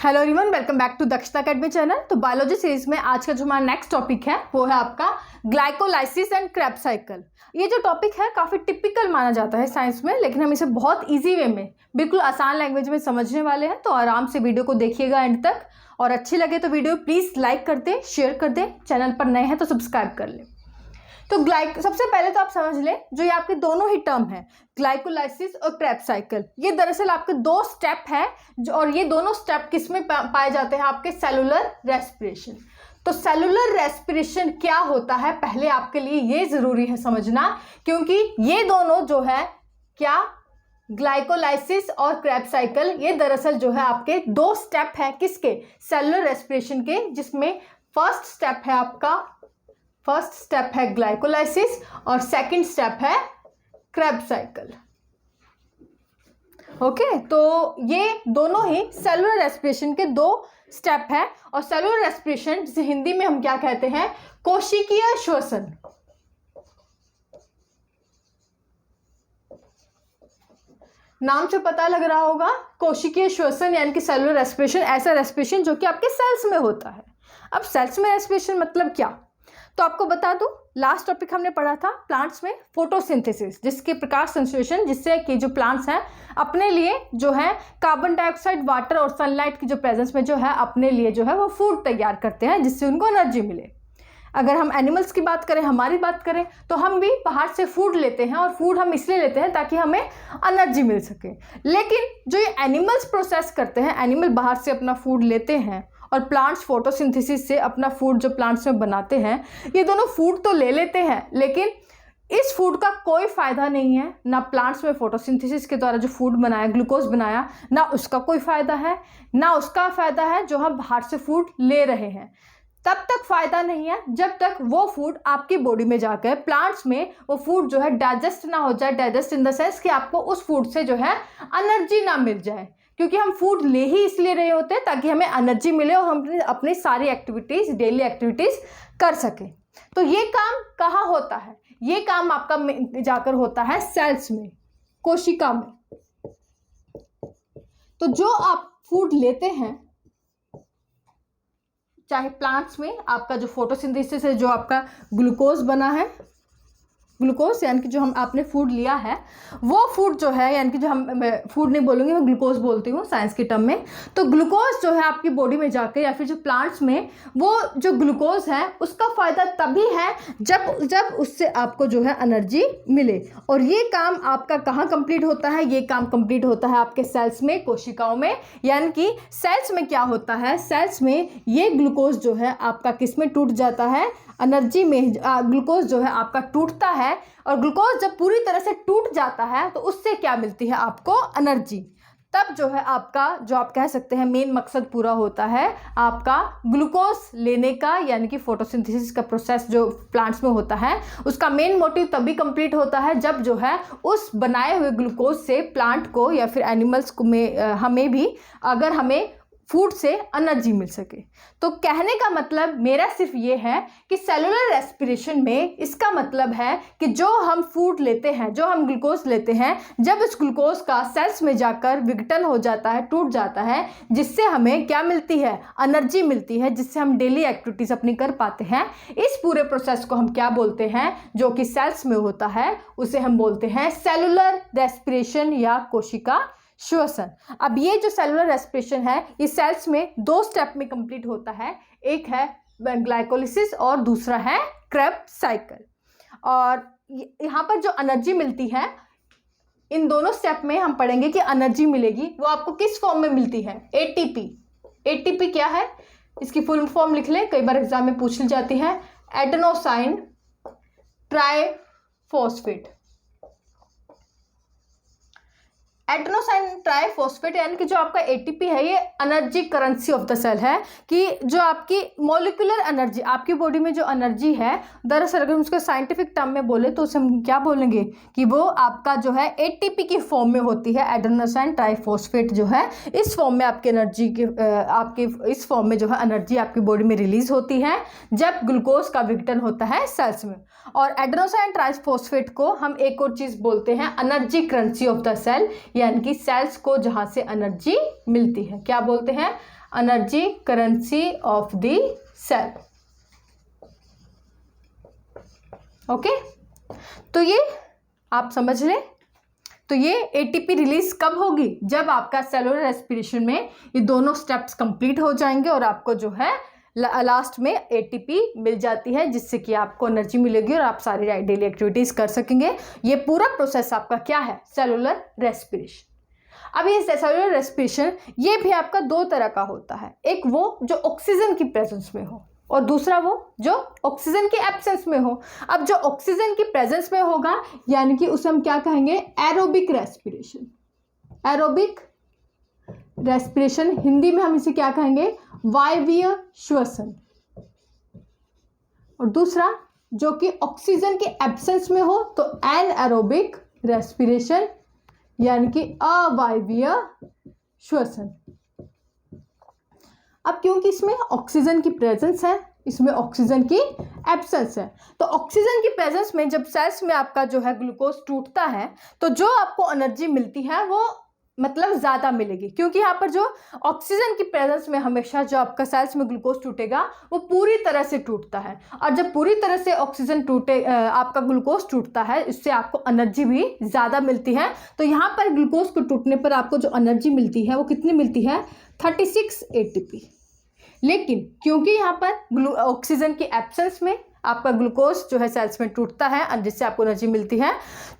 Hello everyone, welcome back to Dakshata academy channel. तो biology series में आज का जो हमारा नेक्स्ट टॉपिक है वो है आपका ग्लाइकोलाइसिस एंड क्रेब्स साइकिल। ये जो टॉपिक है काफ़ी टिपिकल माना जाता है साइंस में, लेकिन हम इसे बहुत इजी वे में बिल्कुल आसान लैंग्वेज में समझने वाले हैं। तो आराम से वीडियो को देखिएगा एंड तक, और अच्छी लगे तो वीडियो प्लीज़ लाइक कर दें, शेयर कर दें, चैनल पर नए हैं तो सब्सक्राइब कर लें। तो सबसे पहले तो आप समझ लें, जो ये आपके दोनों ही टर्म है ग्लाइकोलाइसिस और क्रेब्स साइकिल, ये दरअसल आपके दो स्टेप है और ये दोनों स्टेप किसमें पाए जाते हैं? आपके सेलुलर रेस्पिरेशन। तो सेलुलर रेस्पिरेशन क्या होता है, पहले आपके लिए ये जरूरी है समझना, क्योंकि ये दोनों जो है क्या, ग्लाइकोलाइसिस और क्रेब्स साइकिल, ये दरअसल जो है आपके दो स्टेप है किसके? सेलुलर रेस्पिरेशन के, जिसमें फर्स्ट स्टेप है ग्लाइकोलाइसिस और सेकंड स्टेप है क्रेब्स साइकिल। ओके, तो ये दोनों ही सेलुलर रेस्पिरेशन के दो स्टेप है। और सेलुलर रेस्पिरेशन जिसे हिंदी में हम क्या कहते हैं? कोशिकीय श्वसन। नाम से पता लग रहा होगा, कोशिकीय श्वसन यानी कि सेलुलर रेस्पिरेशन, ऐसा रेस्पिरेशन जो कि आपके सेल्स में होता है। अब सेल्स में रेस्पिरेशन मतलब क्या, तो आपको बता दूं, लास्ट टॉपिक हमने पढ़ा था प्लांट्स में फोटोसिंथेसिस, जिसके प्रकाश संश्लेषण, जिससे कि जो प्लांट्स हैं अपने लिए जो है कार्बन डाइऑक्साइड, वाटर और सनलाइट की जो प्रेजेंस में जो है अपने लिए जो है वो फूड तैयार करते हैं, जिससे उनको एनर्जी मिले। अगर हम एनिमल्स की बात करें, हमारी बात करें, तो हम भी बाहर से फूड लेते हैं, और फूड हम इसलिए लेते हैं ताकि हमें एनर्जी मिल सके। लेकिन जो ये एनिमल्स प्रोसेस करते हैं, एनिमल बाहर से अपना फूड लेते हैं और प्लांट्स फोटोसिंथेसिस से अपना फूड जो प्लांट्स में बनाते हैं, ये दोनों फूड तो ले लेते हैं, लेकिन इस फूड का कोई फ़ायदा नहीं है। ना प्लांट्स में फोटोसिंथेसिस के द्वारा जो फूड बनाया, ग्लूकोज बनाया, ना उसका कोई फ़ायदा है, ना उसका फ़ायदा है जो हम बाहर से फूड ले रहे हैं। तब तक फ़ायदा नहीं है जब तक वो फूड आपकी बॉडी में जाकर प्लांट्स में वो फूड जो है डाइजेस्ट ना हो जाए। डाइजेस्ट इन द सेंस कि आपको उस फूड से जो है एनर्जी ना मिल जाए, क्योंकि हम फूड ले ही इसलिए रहे होते हैं ताकि हमें एनर्जी मिले और हम अपनी सारी एक्टिविटीज़, डेली एक्टिविटीज़ कर सकें। तो ये काम कहाँ होता है? ये काम आपका जाकर होता है सेल्स में, कोशिका में। तो जो आप फूड लेते हैं, चाहे प्लांट्स में आपका जो फोटोसिंथेसिस है, जो आपका ग्लूकोज बना है, ग्लूकोज यानी कि जो हम आपने फूड लिया है, वो फूड जो है, यानी कि जो हम फूड नहीं बोलूँगी, मैं ग्लूकोज बोलती हूँ साइंस के टर्म में। तो ग्लूकोज जो है आपकी बॉडी में जाकर या फिर जो प्लांट्स में वो जो ग्लूकोज है, उसका फ़ायदा तभी है जब उससे आपको जो है एनर्जी मिले। और ये काम आपका कहाँ कंप्लीट होता है? ये काम कंप्लीट होता है आपके सेल्स में, कोशिकाओं में। यानी कि सेल्स में क्या होता है, सेल्स में ये ग्लूकोज जो है आपका किस में टूट जाता है? एनर्जी में। ग्लूकोज जो है आपका टूटता है, और ग्लूकोज जब पूरी तरह से टूट जाता है तो उससे क्या मिलती है? आपको एनर्जी। तब जो है आपका, जो आप कह सकते हैं मेन मकसद पूरा होता है आपका ग्लूकोज लेने का, यानी कि फोटोसिंथेसिस का प्रोसेस जो प्लांट्स में होता है, उसका मेन मोटिव तभी कंप्लीट होता है जब जो है उस बनाए हुए ग्लूकोज से प्लांट को या फिर एनिमल्स को में हमें भी, अगर हमें फूड से एनर्जी मिल सके। तो कहने का मतलब मेरा सिर्फ ये है कि सेलुलर रेस्पिरेशन में इसका मतलब है कि जो हम फूड लेते हैं, जो हम ग्लूकोज लेते हैं, जब उस ग्लूकोज का सेल्स में जाकर विघटन हो जाता है, टूट जाता है, जिससे हमें क्या मिलती है? एनर्जी मिलती है, जिससे हम डेली एक्टिविटीज़ अपनी कर पाते हैं। इस पूरे प्रोसेस को हम क्या बोलते हैं? जो कि सेल्स में होता है, उसे हम बोलते हैं सेलुलर रेस्पिरेशन या कोशिका श्वसन। अब ये जो सेलुलर रेस्पिरेशन है, ये सेल्स में दो स्टेप में कंप्लीट होता है। एक है ग्लाइकोलाइसिस और दूसरा है क्रेब्स साइकिल। और यहाँ पर जो एनर्जी मिलती है, इन दोनों स्टेप में हम पढ़ेंगे कि एनर्जी मिलेगी वो आपको किस फॉर्म में मिलती है? एटीपी। एटीपी क्या है? इसकी फुल फॉर्म लिख लें, कई बार एग्जाम में पूछ ली जाती है। Adenosine triphosphate. एडेनोसाइन ट्राइफॉस्फेट यानी कि जो आपका एटीपी है, ये energy currency of the cell है, कि जो आपकी मॉलिक्यूलर एनर्जी, आपकी बॉडी में जो एनर्जी है, दरअसल अगर हम उसको साइंटिफिक टर्म में बोले तो उसे हम क्या बोलेंगे कि वो आपका जो है एटीपी की फॉर्म में होती है। एडेनोसाइन ट्राइफॉस्फेट जो है इस फॉर्म में आपकी एनर्जी की आपकी इस फॉर्म में जो है एनर्जी आपकी बॉडी में रिलीज होती है जब ग्लूकोज का विघटन होता है सेल्स में। और एडेनोसाइन ट्राइफॉस्फेट को हम एक और चीज़ बोलते हैं energy currency of the cell, यानी कि सेल्स को जहाँ से एनर्जी मिलती है क्या बोलते हैं? Energy currency of the cell. Okay, तो ये आप समझ लें। तो ये एटीपी रिलीज कब होगी? जब आपका सेलुलर रेस्पिरेशन में ये दोनों स्टेप्स कंप्लीट हो जाएंगे और आपको जो है लास्ट में एटीपी मिल जाती है, जिससे कि आपको एनर्जी मिलेगी और आप सारी डेली एक्टिविटीज कर सकेंगे। ये पूरा प्रोसेस आपका क्या है? Cellular respiration. अब ये सेलुलर रेस्पिरेशन ये भी आपका दो तरह का होता है, एक वो जो ऑक्सीजन की प्रेजेंस में हो और दूसरा वो जो ऑक्सीजन की एब्सेंस में हो। अब जो ऑक्सीजन की प्रेजेंस में होगा यानी कि उसे हम क्या कहेंगे? Aerobic respiration. Aerobic respiration Hindi में हम इसे क्या कहेंगे? वायवीय श्वसन। और दूसरा जो कि ऑक्सीजन के एब्सेंस में हो तो एनएरोबिक रेस्पिरेशन यानी कि अवायवीय श्वसन। अब क्योंकि इसमें ऑक्सीजन की प्रेजेंस है, इसमें ऑक्सीजन की एब्सेंस है, तो ऑक्सीजन की प्रेजेंस में जब सेल्स में आपका जो है ग्लूकोज टूटता है तो जो आपको एनर्जी मिलती है वो मतलब ज़्यादा मिलेगी, क्योंकि यहाँ पर जो ऑक्सीजन की प्रेजेंस में हमेशा जो आपका सेल्स में ग्लूकोज टूटेगा वो पूरी तरह से टूटता है, और जब पूरी तरह से ऑक्सीजन आपका ग्लूकोज टूटता है इससे आपको एनर्जी भी ज़्यादा मिलती है। तो यहाँ पर ग्लूकोज को टूटने पर आपको जो एनर्जी मिलती है वो कितनी मिलती है? 36 एटीपी। लेकिन क्योंकि यहाँ पर ऑक्सीजन की एब्सेंस में आपका ग्लूकोज जो है सेल्स में टूटता है जिससे आपको एनर्जी मिलती है,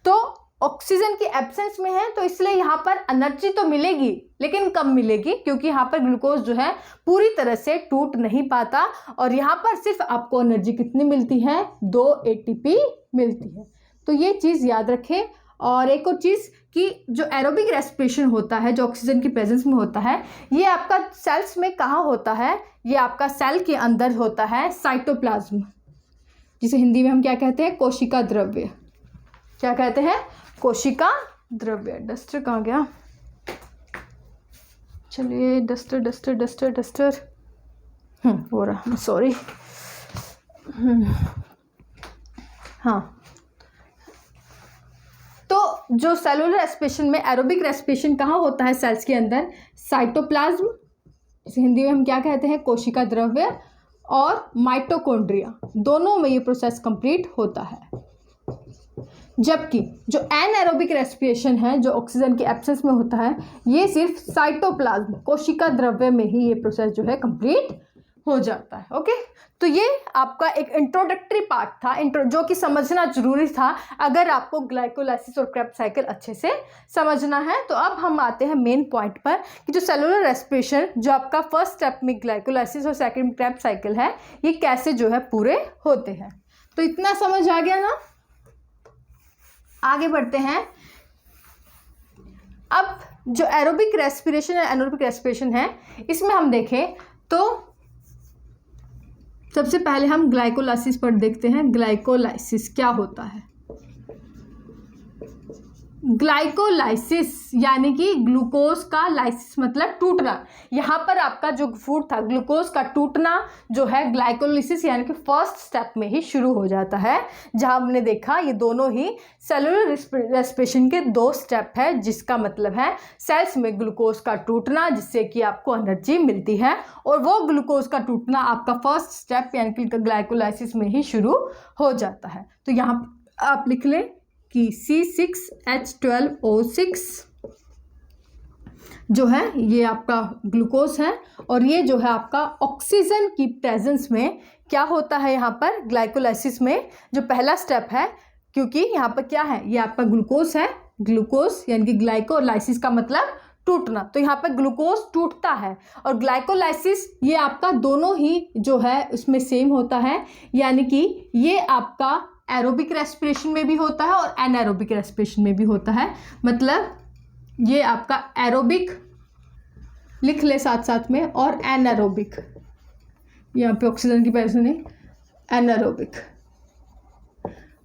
तो ऑक्सीजन की एब्सेंस में है तो इसलिए यहाँ पर एनर्जी तो मिलेगी लेकिन कम मिलेगी, क्योंकि यहाँ पर ग्लूकोज जो है पूरी तरह से टूट नहीं पाता और यहाँ पर सिर्फ आपको एनर्जी कितनी मिलती है? 2 एटीपी मिलती है। तो ये चीज़ याद रखें। और एक और चीज़ कि जो एरोबिक रेस्पिरेशन होता है जो ऑक्सीजन की प्रेजेंस में होता है, ये आपका सेल्स में कहाँ होता है? ये आपका सेल के अंदर होता है, साइटोप्लाज्म, जिसे हिंदी में हम क्या कहते हैं? कोशिका द्रव्य। क्या कहते हैं? कोशिका द्रव्य। डस्टर कहाँ गया? चलिए डस्टर डस्टर डस्टर डस्टर हो रहा, सॉरी। हाँ, तो जो सेलुलर रेस्पिरेशन में एरोबिक रेस्पिरेशन कहाँ होता है? सेल्स के अंदर, साइटोप्लाज्म, जिसे हिंदी में हम क्या कहते हैं? कोशिका द्रव्य, और माइटोकॉन्ड्रिया, दोनों में ये प्रोसेस कंप्लीट होता है। जबकि जो एनएरोबिक रेस्पिरेशन है जो ऑक्सीजन के एब्सेंस में होता है, ये सिर्फ साइटोप्लाज्म, कोशिका द्रव्य में ही ये प्रोसेस जो है कंप्लीट हो जाता है। ओके, तो ये आपका एक इंट्रोडक्टरी पार्ट था जो कि समझना जरूरी था अगर आपको ग्लाइकोलाइसिस और क्रेब्स साइकिल अच्छे से समझना है। तो अब हम आते हैं मेन पॉइंट पर कि जो सेलुलर रेस्पिरेशन जो आपका फर्स्ट स्टेप में ग्लाइकोलाइसिस और सेकंड में क्रेब्स साइकिल है, ये कैसे जो है पूरे होते हैं। तो इतना समझ आ गया ना? आगे बढ़ते हैं। अब जो एरोबिक रेस्पिरेशन है, एनारोबिक रेस्पिरेशन है, इसमें हम देखें तो सबसे पहले हम ग्लाइकोलाइसिस पर देखते हैं। ग्लाइकोलाइसिस क्या होता है? ग्लाइकोलाइसिस यानी कि ग्लूकोज का लाइसिस मतलब टूटना। यहाँ पर आपका जो फूड था ग्लूकोज का टूटना जो है ग्लाइकोलाइसिस यानी कि फर्स्ट स्टेप में ही शुरू हो जाता है, जहाँ हमने देखा ये दोनों ही सेलुलर रेस्पिरेशन के 2 स्टेप है, जिसका मतलब है सेल्स में ग्लूकोज का टूटना जिससे कि आपको एनर्जी मिलती है, और वो ग्लूकोज का टूटना आपका फर्स्ट स्टेप यानी कि ग्लाइकोलाइसिस में ही शुरू हो जाता है। तो यहाँ आप लिख लें कि C6H12O6 जो है ये आपका ग्लूकोज है, और ये जो है आपका ऑक्सीजन की प्रेजेंस में क्या होता है यहाँ पर ग्लाइकोलाइसिस में जो पहला स्टेप है, क्योंकि यहाँ पर क्या है, ये आपका ग्लूकोज है, ग्लूकोज यानी कि ग्लाइकोलाइसिस का मतलब टूटना, तो यहाँ पर ग्लूकोज टूटता है, और ग्लाइकोलाइसिस ये आपका दोनों ही जो है उसमें सेम होता है, यानी कि ये आपका एरोबिक रेस्पिरेशन में भी होता है और एनारोबिक रेस्पिरेशन में भी होता है। मतलब ये आपका एरोबिक लिख ले साथ साथ में, और एनारोबिक, यहाँ पे ऑक्सीजन की प्रेजेंस नहीं, एनारोबिक,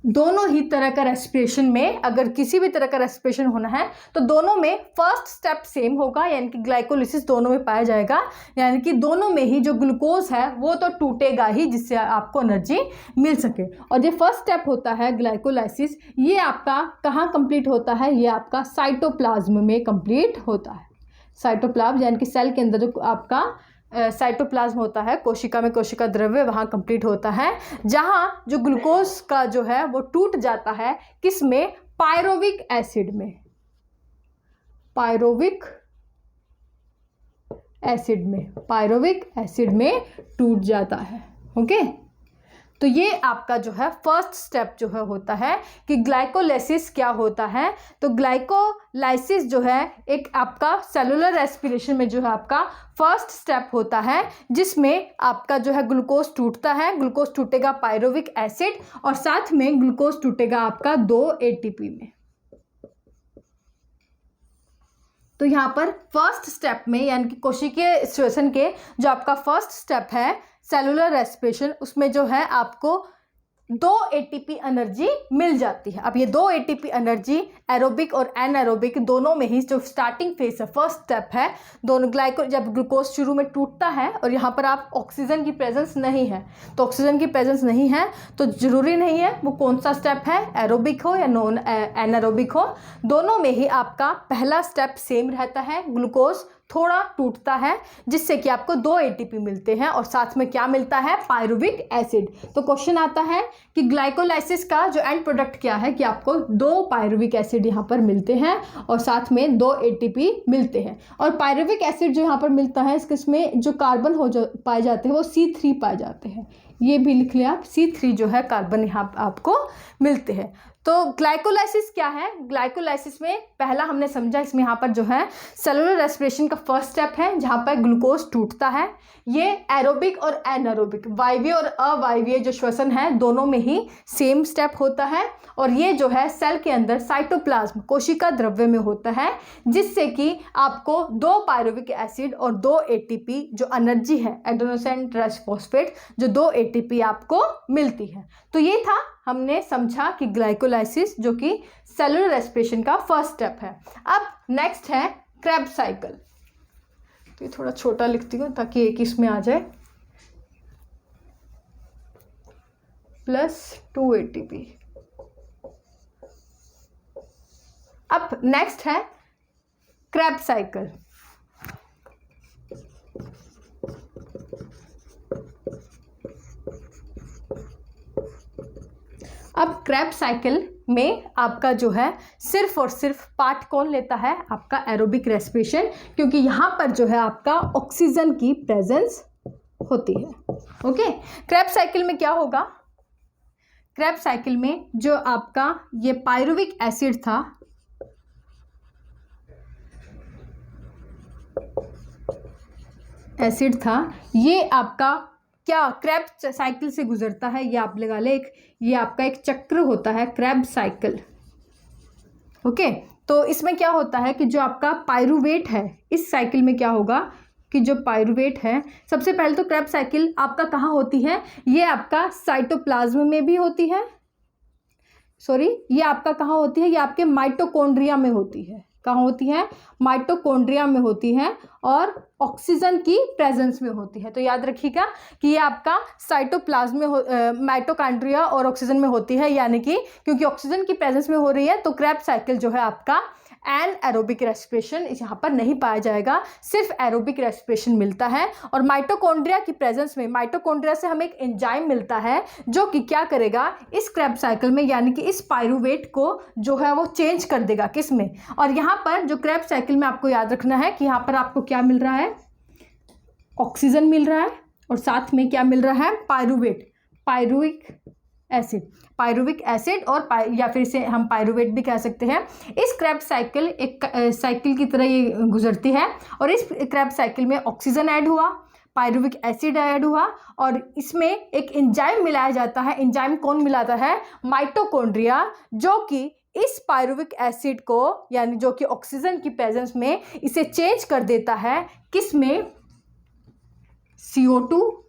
दोनों ही तरह का रेस्पिरेशन में अगर किसी भी तरह का रेस्पिरेशन होना है तो दोनों में फर्स्ट स्टेप सेम होगा, यानी कि ग्लाइकोलाइसिस दोनों में पाया जाएगा, यानी कि दोनों में ही जो ग्लूकोज है वो तो टूटेगा ही जिससे आपको एनर्जी मिल सके। और ये फर्स्ट स्टेप होता है ग्लाइकोलाइसिस, ये आपका कहाँ कंप्लीट होता है? ये आपका साइटोप्लाज्म में कंप्लीट होता है। साइटोप्लाज्म यानी कि सेल के अंदर जो आपका साइटोप्लाज्म होता है, कोशिका में कोशिका द्रव्य वहाँ कंप्लीट होता है, जहाँ जो ग्लूकोज का जो है वो टूट जाता है किस में, पायरोविक एसिड में, पायरोविक एसिड में, पायरोविक एसिड में टूट जाता है। ओके, तो ये आपका जो है फर्स्ट स्टेप जो है होता है कि ग्लाइकोलाइसिस क्या होता है। तो ग्लाइकोलाइसिस जो है एक आपका सेलुलर रेस्पिरेशन में जो है आपका फर्स्ट स्टेप होता है, जिसमें आपका जो है ग्लूकोज टूटता है, ग्लूकोज टूटेगा पायरोविक एसिड और साथ में ग्लूकोज टूटेगा आपका 2 ATP में। तो यहाँ पर फर्स्ट स्टेप में यानी कि कोशिकीय श्वसन के जो आपका फर्स्ट स्टेप है सेलुलर रेस्पिरेशन, उसमें जो है आपको 2 ATP एनर्जी मिल जाती है। अब ये 2 ATP एनर्जी एरोबिक और एनारोबिक दोनों में ही जो स्टार्टिंग फेज है, फर्स्ट स्टेप है, दोनों जब ग्लूकोज शुरू में टूटता है और यहाँ पर आप ऑक्सीजन की प्रेजेंस नहीं है, तो ऑक्सीजन की प्रेजेंस नहीं है तो ज़रूरी नहीं है वो कौन सा स्टेप है, एरोबिक हो या नॉन एनारोबिक हो, दोनों में ही आपका पहला स्टेप सेम रहता है, ग्लूकोज थोड़ा टूटता है जिससे कि आपको 2 ATP मिलते हैं और साथ में क्या मिलता है, पायरुविक एसिड। तो क्वेश्चन आता है कि ग्लाइकोलाइसिस का जो एंड प्रोडक्ट क्या है कि आपको 2 पायरुविक एसिड यहाँ पर मिलते हैं और साथ में 2 ATP मिलते हैं। और पायरुविक एसिड जो यहाँ पर मिलता है इसमें जो कार्बन पाए जाते हैं वो C3 पाए जाते हैं, ये भी लिख लिया आप, C3 जो है कार्बन यहाँ आपको मिलते हैं। तो ग्लाइकोलाइसिस क्या है, ग्लाइकोलाइसिस में पहला हमने समझा इसमें यहाँ पर जो है सेलुलर रेस्पिरेशन का फर्स्ट स्टेप है जहाँ पर ग्लूकोज टूटता है। ये एरोबिक और एनारोबिक, वायवीय और अवायवीय जो श्वसन है दोनों में ही सेम स्टेप होता है और ये जो है सेल के अंदर साइटोप्लाज्म कोशिका द्रव्य में होता है, जिससे कि आपको 2 पायरुविक एसिड और 2 ATP जो एनर्जी है एडेनोसिन ट्राइफॉस्फेट जो 2 ATP आपको मिलती है। तो ये था, हमने समझा कि ग्लाइकोलाइसिस जो कि सेलुलर रेस्पिरेशन का फर्स्ट स्टेप है। अब नेक्स्ट है क्रेब्स साइकिल। तो ये थोड़ा छोटा लिखती हूँ ताकि एक इसमें आ जाए, +2 ATP। अब नेक्स्ट है क्रेब्स साइकिल। अब क्रेब्स साइकिल में आपका जो है सिर्फ और सिर्फ पार्ट कौन लेता है, आपका एरोबिक रेस्पिरेशन, क्योंकि यहाँ पर जो है आपका ऑक्सीजन की प्रेजेंस होती है। ओके, क्रेब्स साइकिल में क्या होगा, क्रेब्स साइकिल में जो आपका ये पायरुविक एसिड था, ये आपका क्या क्रेब्स साइकिल से गुजरता है, ये आप लगा ले ये आपका एक चक्र होता है क्रेब्स साइकिल। ओके, तो इसमें क्या होता है कि जो आपका पायरुवेट है इस साइकिल में क्या होगा कि जो पायरुवेट है, सबसे पहले तो क्रेब्स साइकिल आपका कहाँ होती है, ये आपका साइटोप्लाज्म में भी होती है, ये आपका कहाँ होती है, ये आपके माइटोकॉन्ड्रिया में होती है। कहाँ होती है, माइटोकॉन्ड्रिया में होती है और ऑक्सीजन की प्रेजेंस में होती है। तो याद रखिएगा कि ये आपका साइटोप्लाज्म में माइटोकॉन्ड्रिया और ऑक्सीजन में होती है, यानी कि क्योंकि ऑक्सीजन की प्रेजेंस में हो रही है तो क्रेब्स साइकिल जो है आपका एन एरोबिक रेस्पिरेशन यहाँ पर नहीं पाया जाएगा, सिर्फ एरोबिक रेस्पिरेशन मिलता है। और माइटोकॉन्ड्रिया की प्रेजेंस में, माइटोकॉन्ड्रिया से हमें एक एंजाइम मिलता है जो कि क्या करेगा इस क्रेब्स साइकिल में, यानी कि इस पायरुवेट को जो है वो चेंज कर देगा किस में। और यहाँ पर जो क्रेब्स साइकिल में आपको याद रखना है कि यहाँ पर आपको क्या मिल रहा है, ऑक्सीजन मिल रहा है और साथ में क्या मिल रहा है, पायरुवेट, पायरुविक एसिड और या फिर इसे हम पायरुवेट भी कह सकते हैं। इस क्रेब्स साइकिल एक साइकिल की तरह ये गुजरती है और इस क्रेब्स साइकिल में ऑक्सीजन ऐड हुआ, पायरुविक एसिड ऐड हुआ और इसमें एक एंजाइम मिलाया जाता है। एंजाइम कौन मिलाता है, माइटोकॉन्ड्रिया, जो कि इस पायरुविक एसिड को यानी जो कि ऑक्सीजन की प्रेजेंस में इसे चेंज कर देता है किस में, CO2।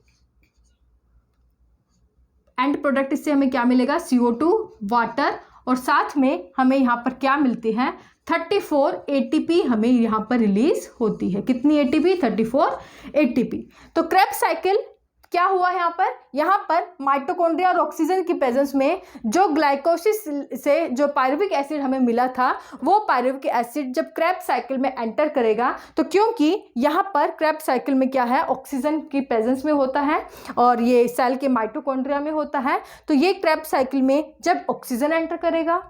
एंड प्रोडक्ट इससे हमें क्या मिलेगा, CO2, वाटर और साथ में हमें यहाँ पर क्या मिलती है, 34 ATP हमें यहाँ पर रिलीज होती है। कितनी ATP, 34 ATP। तो क्रेब्स साइकिल क्या हुआ यहाँ पर माइटोकॉन्ड्रिया और ऑक्सीजन की प्रेजेंस में जो ग्लाइकोसिस से जो पायरुविक एसिड हमें मिला था, वो पायरुविक एसिड जब क्रेब्स साइकिल में एंटर करेगा, तो क्योंकि यहाँ पर क्रेब्स साइकिल में क्या है, ऑक्सीजन की प्रेजेंस में होता है और ये सेल के माइटोकॉन्ड्रिया में होता है, तो ये क्रेब्स साइकिल में जब ऑक्सीजन एंटर करेगा,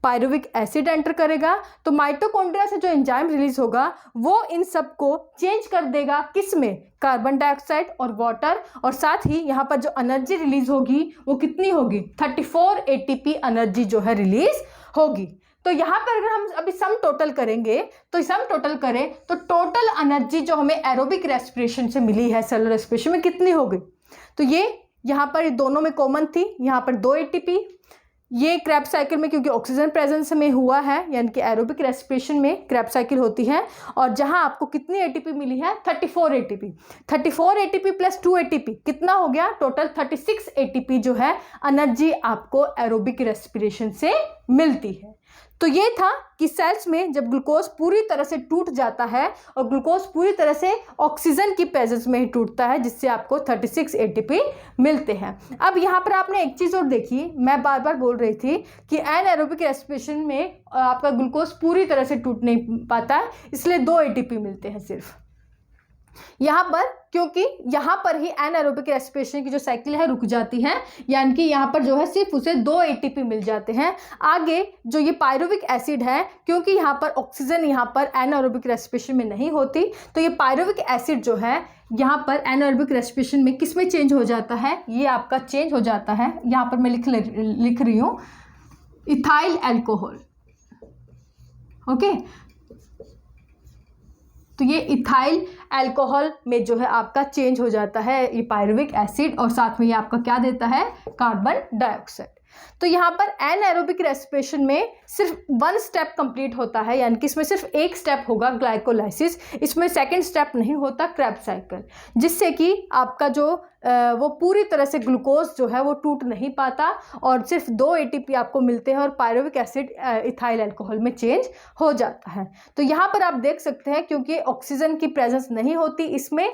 पायरुविक एसिड एंटर करेगा, तो माइटोकॉन्ड्रिया से जो एंजाइम रिलीज होगा वो इन सब को चेंज कर देगा, किस में, कार्बन डाइऑक्साइड और वाटर, और साथ ही यहाँ पर जो एनर्जी रिलीज होगी वो कितनी होगी, 34 ATP एनर्जी जो है रिलीज होगी। तो यहाँ पर अगर हम अभी सम टोटल करेंगे, तो सम टोटल करें तो टोटल एनर्जी जो हमें एरोबिक रेस्पिरेशन से मिली है सेलुलर रेस्पिरेशन में कितनी हो गई, तो ये यहाँ पर दोनों में कॉमन थी, यहाँ पर 2 ATP, ये क्रेब्स साइकिल में क्योंकि ऑक्सीजन प्रेजेंस में हुआ है, यानी कि एरोबिक रेस्पिरेशन में क्रेब्स साइकिल होती है, और जहां आपको कितनी ATP मिली है, 34 ATP। 34 ATP प्लस 2 ATP कितना हो गया, टोटल 36 ATP जो है एनर्जी आपको एरोबिक रेस्पिरेशन से मिलती है। तो ये था कि सेल्स में जब ग्लूकोज पूरी तरह से टूट जाता है और ग्लूकोज पूरी तरह से ऑक्सीजन की प्रेजेंस में ही टूटता है, जिससे आपको 36 ATP मिलते हैं। अब यहाँ पर आपने एक चीज़ और देखी, मैं बार बार बोल रही थी कि एनाएरोबिक रेस्पिरेशन में आपका ग्लूकोज पूरी तरह से टूट नहीं पाता है, इसलिए 2 ATP मिलते हैं सिर्फ यहाँ पर, क्योंकि यहाँ पर ही एनाएरोबिक रेस्पिरेशन की जो साइकिल है रुक जाती है, यानी कि यहाँ पर जो है सिर्फ उसे 2 ATP मिल जाते हैं। आगे जो ये पायरुविक एसिड है, क्योंकि यहाँ पर ऑक्सीजन यहाँ पर एनाएरोबिक रेस्पिरेशन में नहीं होती, तो ये पायरुविक एसिड जो है यहाँ पर एनाएरोबिक रेस्पिरेशन में किस में चेंज हो जाता है, ये आपका चेंज हो जाता है, यहाँ पर मैं लिख रही हूँ इथाइल अल्कोहल। ओके, तो ये इथाइल अल्कोहल में जो है आपका चेंज हो जाता है ये पायरुविक एसिड, और साथ में ये आपका क्या देता है, कार्बन डाइऑक्साइड। तो यहाँ पर एनाएरोबिक रेस्पिरेशन में सिर्फ 1 स्टेप कंप्लीट होता है, यानी कि इसमें सिर्फ एक स्टेप होगा ग्लाइकोलाइसिस, इसमें सेकंड स्टेप नहीं होता क्रेब्स साइकिल, जिससे कि आपका जो वो पूरी तरह से ग्लूकोज जो है वो टूट नहीं पाता और सिर्फ 2 ATP आपको मिलते हैं और पायरुविक एसिड इथाइल अल्कोहल में चेंज हो जाता है। तो यहाँ पर आप देख सकते हैं, क्योंकि ऑक्सीजन की प्रेजेंस नहीं होती इसमें,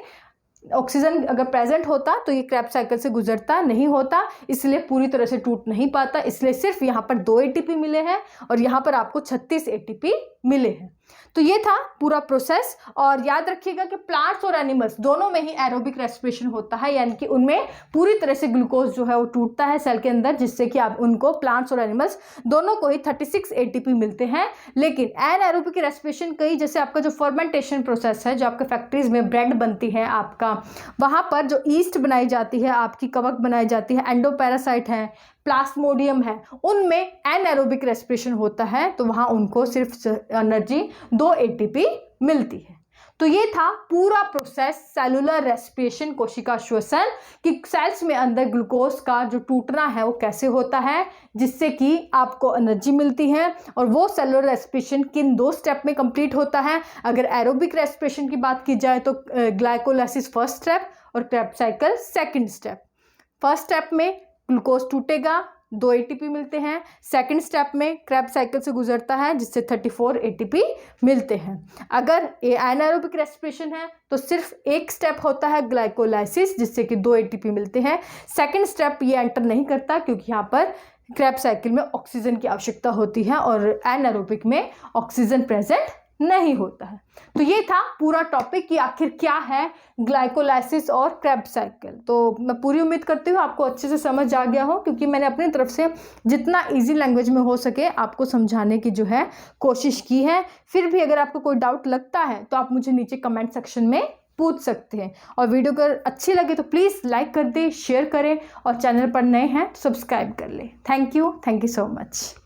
ऑक्सीजन अगर प्रेजेंट होता तो ये क्रेब्स साइकिल से गुजरता नहीं होता, इसलिए पूरी तरह से टूट नहीं पाता, इसलिए सिर्फ यहाँ पर 2 ATP मिले हैं और यहाँ पर आपको 36 ATP मिले हैं। तो ये था पूरा प्रोसेस, और याद रखिएगा कि प्लांट्स और एनिमल्स दोनों में ही एरोबिक रेस्पिरेशन होता है, यानी कि उनमें पूरी तरह से ग्लूकोज जो है वो टूटता है सेल के अंदर, जिससे कि आप उनको, प्लांट्स और एनिमल्स दोनों को ही 36 ATP मिलते हैं। लेकिन एनाएरोबिक रेस्पिरेशन कई, जैसे आपका जो फर्मेंटेशन प्रोसेस है, जो आपके फैक्ट्रीज में ब्रेड बनती है आपका, वहाँ पर जो ईस्ट बनाई जाती है, आपकी कवक बनाई जाती है, एंडोपैरासाइट है, प्लाज्मोडियम है, उनमें एनाएरोबिक रेस्पिरेशन होता है, तो वहाँ उनको सिर्फ एनर्जी 2 ATP मिलती है। तो ये था पूरा प्रोसेस सेलुलर रेस्पिरेशन, कोशिका श्वसन, कि सेल्स में अंदर ग्लूकोज का जो टूटना है वो कैसे होता है, जिससे कि आपको एनर्जी मिलती है, और वो सेलुलर रेस्पिरेशन किन 2 स्टेप में कंप्लीट होता है। अगर एरोबिक रेस्पिरेशन की बात की जाए तो ग्लाइकोलाइसिस फर्स्ट स्टेप और Krebs cycle second step. First step में ग्लूकोज टूटेगा, 2 ATP मिलते हैं, सेकंड स्टेप में क्रेब्स साइकिल से गुजरता है, जिससे 34 ATP मिलते हैं। अगर एनाएरोबिक रेस्पिरेशन है तो सिर्फ एक स्टेप होता है ग्लाइकोलाइसिस, जिससे कि 2 ATP मिलते हैं। सेकंड स्टेप ये एंटर नहीं करता, क्योंकि यहाँ पर क्रेब्स साइकिल में ऑक्सीजन की आवश्यकता होती है और एनाएरोबिक में ऑक्सीजन प्रेजेंट नहीं होता है। तो ये था पूरा टॉपिक कि आखिर क्या है ग्लाइकोलाइसिस और क्रेब्स साइकिल। तो मैं पूरी उम्मीद करती हूँ आपको अच्छे से समझ आ गया हो, क्योंकि मैंने अपनी तरफ से जितना इजी लैंग्वेज में हो सके आपको समझाने की जो है कोशिश की है। फिर भी अगर आपको कोई डाउट लगता है तो आप मुझे नीचे कमेंट सेक्शन में पूछ सकते हैं, और वीडियो अगर अच्छी लगे तो प्लीज़ लाइक कर दें, शेयर करें, और चैनल पर नए हैं तो सब्सक्राइब कर लें। Thank you so much.